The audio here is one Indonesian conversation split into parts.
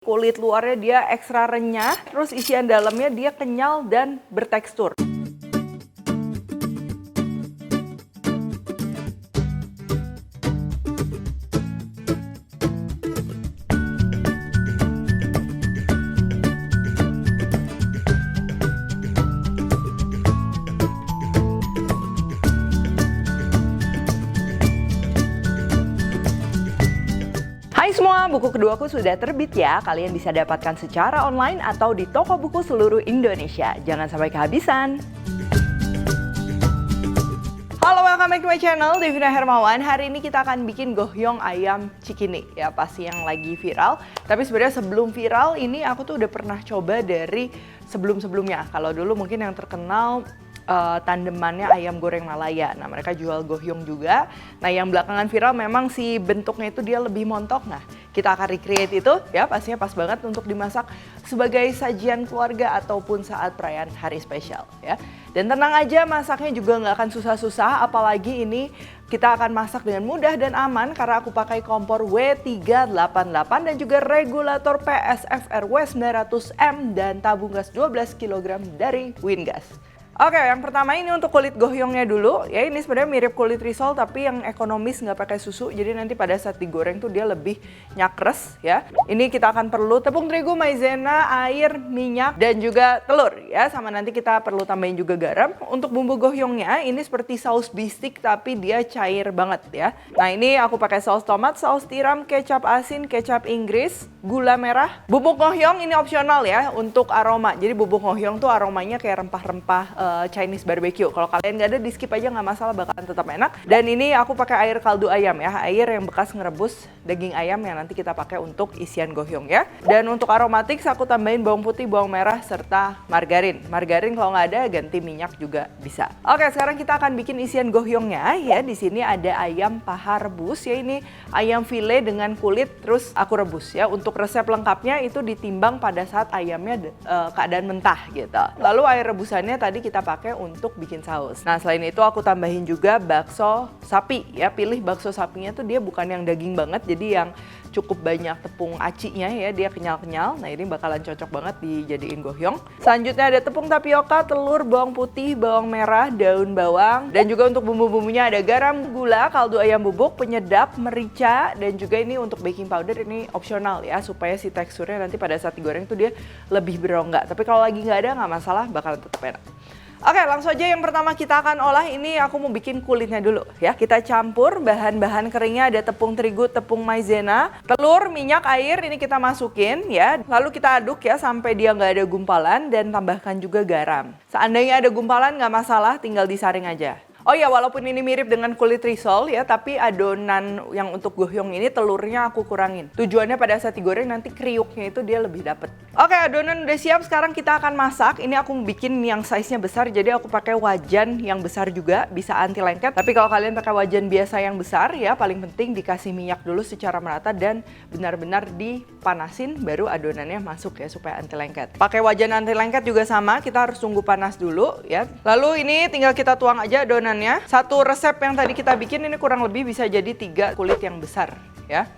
Kulit luarnya dia ekstra renyah, terus isian dalamnya dia kenyal dan bertekstur. Hai semua, buku keduaku sudah terbit ya. Kalian bisa dapatkan secara online atau di toko buku seluruh Indonesia. Jangan sampai kehabisan. Halo, welcome back to my channel, Devina Hermawan. Hari ini kita akan bikin gohyong ayam cikini. Ya, pasti yang lagi viral. Tapi sebenarnya sebelum viral ini aku tuh udah pernah coba dari sebelum-sebelumnya. Kalau dulu mungkin yang terkenal tandemannya ayam goreng Malaya. Nah, mereka jual gohyong juga. Nah, yang belakangan viral memang si bentuknya itu dia lebih montok. Nah, kita akan recreate itu ya, pastinya pas banget untuk dimasak sebagai sajian keluarga ataupun saat perayaan hari spesial ya. Dan tenang aja, masaknya juga nggak akan susah-susah, apalagi ini kita akan masak dengan mudah dan aman karena aku pakai kompor W388 dan juga regulator PSFR W900M dan tabung gas 12 kg dari Wingas. Oke, yang pertama ini untuk kulit gohyongnya dulu. Ya, ini sebenarnya mirip kulit risol tapi yang ekonomis, nggak pakai susu. Jadi nanti pada saat digoreng tuh dia lebih nyakres ya. Ini kita akan perlu tepung terigu, maizena, air, minyak, dan juga telur ya. Sama nanti kita perlu tambahin juga garam. Untuk bumbu gohyongnya ini seperti saus bistik tapi dia cair banget ya. Nah, ini aku pakai saus tomat, saus tiram, kecap asin, kecap Inggris, gula merah. Bubuk gohyong ini opsional ya untuk aroma. Jadi bubuk gohyong tuh aromanya kayak rempah-rempah Chinese barbecue. Kalau kalian nggak ada, di skip aja, nggak masalah, bakalan tetap enak. Dan ini aku pakai air kaldu ayam ya, air yang bekas ngerebus daging ayam yang nanti kita pakai untuk isian gohyong ya. Dan untuk aromatik aku tambahin bawang putih, bawang merah, serta margarin. Margarin kalau nggak ada ganti minyak juga bisa. Oke, sekarang kita akan bikin isian gohyongnya ya. Di sini ada ayam paha rebus ya, ini ayam file dengan kulit terus aku rebus ya. Untuk resep lengkapnya itu ditimbang pada saat ayamnya keadaan mentah gitu. Lalu air rebusannya tadi kita pakai untuk bikin saus. Nah, selain itu aku tambahin juga bakso sapi ya. Pilih bakso sapinya tuh dia bukan yang daging banget, jadi yang cukup banyak tepung acinya ya, dia kenyal-kenyal. Nah, ini bakalan cocok banget dijadiin gohyong. Selanjutnya ada tepung tapioka, telur, bawang putih, bawang merah, daun bawang, dan juga untuk bumbu-bumbunya ada garam, gula, kaldu ayam bubuk, penyedap, merica, dan juga ini untuk baking powder, ini opsional ya, supaya si teksturnya nanti pada saat digoreng tuh dia lebih berongga. Tapi kalau lagi nggak ada nggak masalah, bakalan tetap enak. Oke, langsung aja yang pertama kita akan olah. Ini aku mau bikin kulitnya dulu ya. Kita campur bahan-bahan keringnya, ada tepung terigu, tepung maizena, telur, minyak, air, ini kita masukin ya. Lalu kita aduk ya sampai dia nggak ada gumpalan dan tambahkan juga garam. Seandainya ada gumpalan nggak masalah, tinggal disaring aja. Oh ya, walaupun ini mirip dengan kulit risol ya, tapi adonan yang untuk gohyong ini telurnya aku kurangin. Tujuannya pada saat digoreng nanti kriuknya itu dia lebih dapet. Oke, adonan udah siap, sekarang kita akan masak. Ini aku bikin yang size-nya besar, jadi aku pakai wajan yang besar juga, bisa anti lengket. Tapi kalau kalian pakai wajan biasa yang besar ya, paling penting dikasih minyak dulu secara merata dan benar-benar dipanasin baru adonannya masuk ya, supaya anti lengket. Pakai wajan anti lengket juga sama, kita harus tunggu panas dulu ya. Lalu ini tinggal kita tuang aja adonan. Satu resep yang tadi kita bikin ini kurang lebih bisa jadi 3 kulit yang besar ya.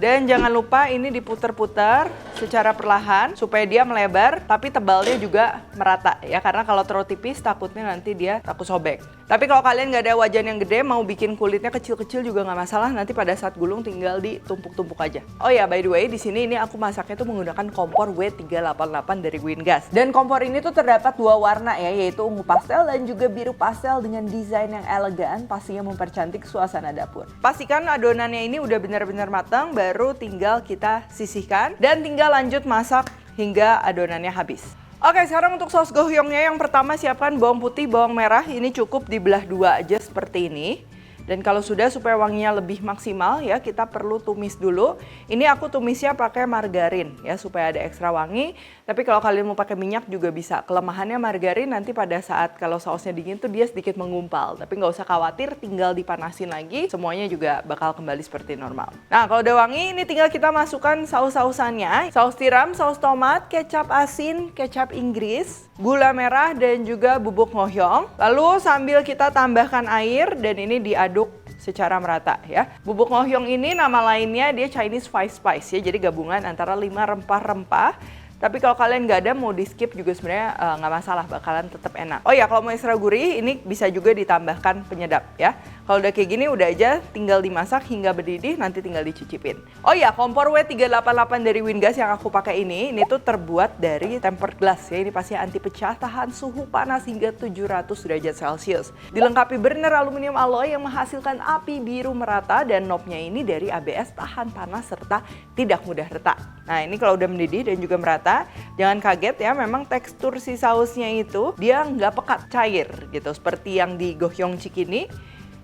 Dan jangan lupa ini diputer-puter secara perlahan supaya dia melebar tapi tebalnya juga merata ya, karena kalau terlalu tipis takutnya nanti dia takut sobek. Tapi kalau kalian nggak ada wajan yang gede, mau bikin kulitnya kecil-kecil juga nggak masalah, nanti pada saat gulung tinggal ditumpuk-tumpuk aja. Oh ya, by the way, di sini ini aku masaknya tuh menggunakan kompor W388 dari Wingas. Dan kompor ini tuh terdapat 2 warna ya, yaitu ungu pastel dan juga biru pastel dengan desain yang elegan, pastinya mempercantik suasana dapur. Pastikan adonannya ini udah benar-benar matang, baru tinggal kita sisihkan dan tinggal lanjut masak hingga adonannya habis. Oke, sekarang untuk saus gohyongnya yang pertama siapkan bawang putih, bawang merah, ini cukup dibelah 2 aja seperti ini. Dan kalau sudah, supaya wanginya lebih maksimal ya, kita perlu tumis dulu. Ini aku tumisnya pakai margarin ya, supaya ada ekstra wangi. Tapi kalau kalian mau pakai minyak juga bisa. Kelemahannya margarin nanti pada saat kalau sausnya dingin tuh dia sedikit menggumpal. Tapi nggak usah khawatir, tinggal dipanasin lagi, semuanya juga bakal kembali seperti normal. Nah, kalau udah wangi, ini tinggal kita masukkan saus-sausannya. Saus tiram, saus tomat, kecap asin, kecap Inggris, gula merah, dan juga bubuk gohyong. Lalu sambil kita tambahkan air dan ini diaduk secara merata ya. Bubuk ngohyong ini nama lainnya dia Chinese Five Spice ya, jadi gabungan antara 5 rempah-rempah. Tapi kalau kalian nggak ada, mau di skip juga sebenarnya nggak masalah, bakalan tetap enak. Oh ya, kalau mau ekstra gurih, ini bisa juga ditambahkan penyedap ya. Kalau udah kayak gini, udah aja tinggal dimasak hingga mendidih, nanti tinggal dicicipin. Oh ya, kompor W388 dari Wingas yang aku pakai ini tuh terbuat dari tempered glass ya. Ini pasti anti pecah, tahan suhu panas hingga 700 derajat Celcius. Dilengkapi burner aluminium alloy yang menghasilkan api biru merata, dan knobnya ini dari ABS tahan panas serta tidak mudah retak. Nah, ini kalau udah mendidih dan juga merata, jangan kaget ya, memang tekstur si sausnya itu dia nggak pekat, cair gitu, seperti yang di gohyong cikini.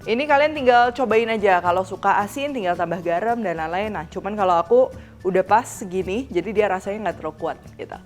Ini kalian tinggal cobain aja, kalau suka asin tinggal tambah garam dan lain-lain. Nah, cuman kalau aku udah pas segini, jadi dia rasanya nggak terlalu kuat gitu.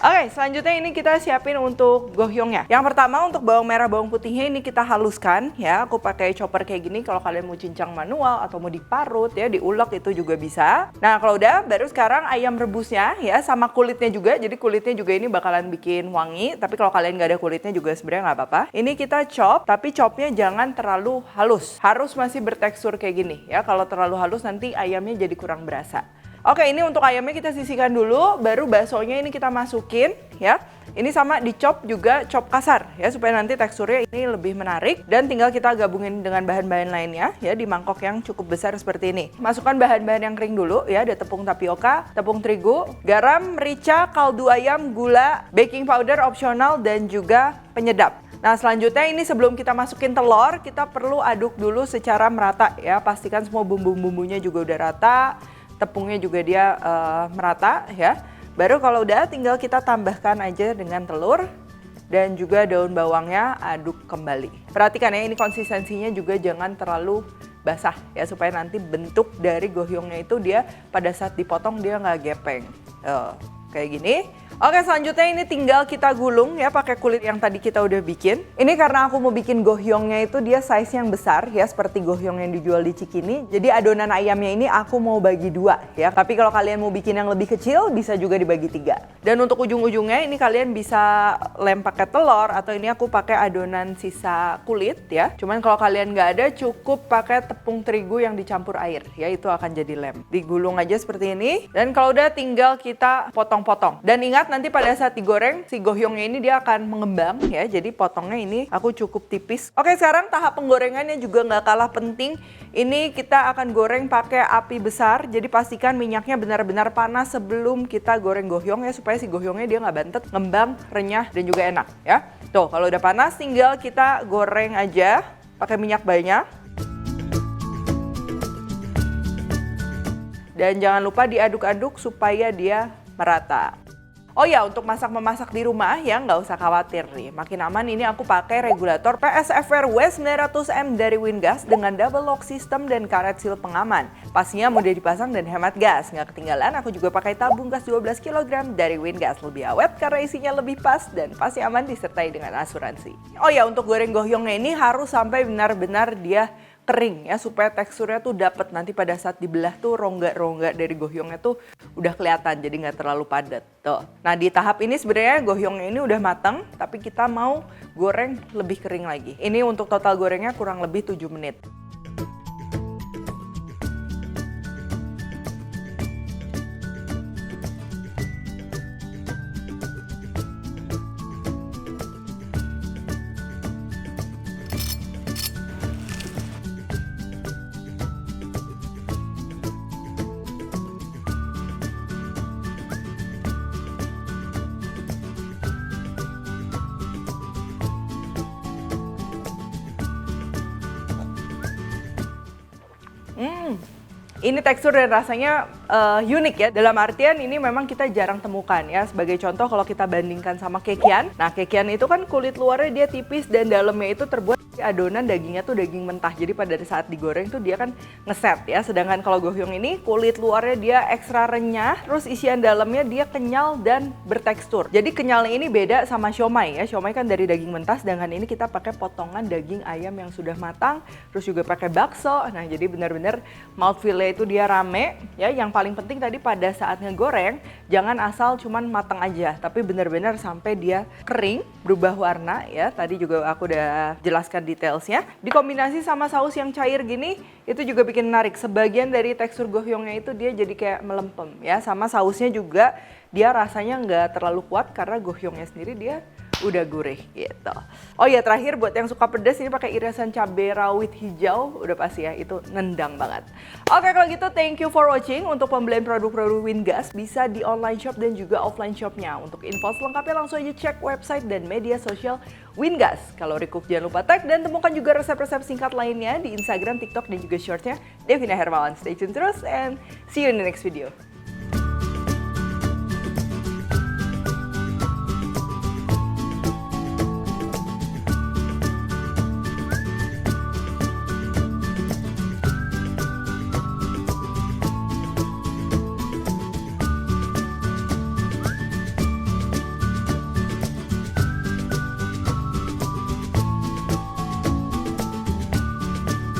Oke, selanjutnya ini kita siapin untuk gohyongnya. Yang pertama untuk bawang merah, bawang putihnya ini kita haluskan ya. Aku pakai chopper kayak gini, kalau kalian mau cincang manual atau mau diparut ya, diulek itu juga bisa. Nah, kalau udah, baru sekarang ayam rebusnya ya, sama kulitnya juga. Jadi kulitnya juga ini bakalan bikin wangi, tapi kalau kalian nggak ada kulitnya juga sebenarnya nggak apa-apa. Ini kita chop, tapi chopnya jangan terlalu halus. Harus masih bertekstur kayak gini ya. Kalau terlalu halus nanti ayamnya jadi kurang berasa. Oke, ini untuk ayamnya kita sisihkan dulu, baru baksonya ini kita masukin ya. Ini sama dicop juga, chop kasar ya, supaya nanti teksturnya ini lebih menarik. Dan tinggal kita gabungin dengan bahan-bahan lainnya ya, di mangkok yang cukup besar seperti ini. Masukkan bahan-bahan yang kering dulu ya, ada tepung tapioka, tepung terigu, garam, merica, kaldu ayam, gula, baking powder opsional, dan juga penyedap. Nah, selanjutnya ini sebelum kita masukin telur, kita perlu aduk dulu secara merata ya. Pastikan semua bumbu-bumbunya juga udah rata. Tepungnya juga dia merata ya. Baru kalau udah tinggal kita tambahkan aja dengan telur dan juga daun bawangnya, aduk kembali. Perhatikan ya, ini konsistensinya juga jangan terlalu basah ya, supaya nanti bentuk dari gohyongnya itu dia pada saat dipotong dia nggak gepeng. Kayak gini. Oke, selanjutnya ini tinggal kita gulung ya pakai kulit yang tadi kita udah bikin. Ini karena aku mau bikin gohyongnya itu dia size yang besar ya, seperti gohyong yang dijual di Cikini. Jadi adonan ayamnya ini aku mau bagi 2 ya. Tapi kalau kalian mau bikin yang lebih kecil bisa juga dibagi 3. Dan untuk ujung-ujungnya ini kalian bisa lem pakai telur, atau ini aku pakai adonan sisa kulit ya. Cuman kalau kalian nggak ada, cukup pakai tepung terigu yang dicampur air ya, itu akan jadi lem. Digulung aja seperti ini. Dan kalau udah tinggal kita potong-potong. Dan ingat, nanti pada saat digoreng, si gohyongnya ini dia akan mengembang ya, jadi potongnya ini aku cukup tipis. Oke, sekarang tahap penggorengannya juga nggak kalah penting. Ini kita akan goreng pakai api besar, jadi pastikan minyaknya benar-benar panas sebelum kita goreng gohyong ya, supaya si gohyongnya dia nggak bantet, ngembang, renyah, dan juga enak ya. Tuh, kalau udah panas tinggal kita goreng aja pakai minyak banyak. Dan jangan lupa diaduk-aduk supaya dia merata. Oh ya, untuk memasak di rumah ya nggak usah khawatir nih. Makin aman ini aku pakai regulator PSFR W900M dari Wingas dengan double lock system dan karet seal pengaman. Pastinya mudah dipasang dan hemat gas. Nggak ketinggalan, aku juga pakai tabung gas 12 kg dari Wingas. Lebih awet karena isinya lebih pas dan pasti aman disertai dengan asuransi. Oh ya, untuk goreng gohyongnya ini harus sampai benar-benar dia kering ya, supaya teksturnya tuh dapet, nanti pada saat dibelah tuh rongga-rongga dari gohyongnya tuh udah kelihatan, jadi nggak terlalu padat tuh. Nah, di tahap ini sebenarnya gohyongnya ini udah matang, tapi kita mau goreng lebih kering lagi. Ini untuk total gorengnya kurang lebih 7 menit. Ini tekstur dan rasanya unik ya. Dalam artian ini memang kita jarang temukan ya. Sebagai contoh kalau kita bandingkan sama kekian. Nah, kekian itu kan kulit luarnya dia tipis dan dalamnya itu terbuat adonan dagingnya tuh daging mentah. Jadi pada saat digoreng tuh dia kan ngeset ya. Sedangkan kalau gohyong ini kulit luarnya dia ekstra renyah, terus isian dalamnya dia kenyal dan bertekstur. Jadi kenyalnya ini beda sama siomay ya. Siomay kan dari daging mentah, sedangkan ini kita pakai potongan daging ayam yang sudah matang, terus juga pakai bakso. Nah, jadi benar-benar mouthfeel-nya itu dia rame ya. Yang paling penting tadi pada saat ngegoreng jangan asal cuman matang aja, tapi benar-benar sampai dia kering, berubah warna ya. Tadi juga aku udah jelaskan kelihatan detailsnya. Dikombinasi sama saus yang cair gini, itu juga bikin menarik. Sebagian dari tekstur gohyongnya itu dia jadi kayak melempem ya. Sama sausnya juga dia rasanya nggak terlalu kuat karena gohyongnya sendiri dia udah gurih gitu. Oh ya, terakhir buat yang suka pedas ini pakai irisan cabai rawit hijau, udah pasti ya itu nendang banget. Oke, kalau gitu thank you for watching. Untuk pembelian produk-produk Wingas bisa di online shop dan juga offline shopnya. Untuk info selengkapnya langsung aja cek website dan media sosial Wingas. Kalau recook jangan lupa tag dan temukan juga resep-resep singkat lainnya di Instagram, TikTok dan juga shortsnya Devina Hermawan. Stay tune terus and see you in the next video.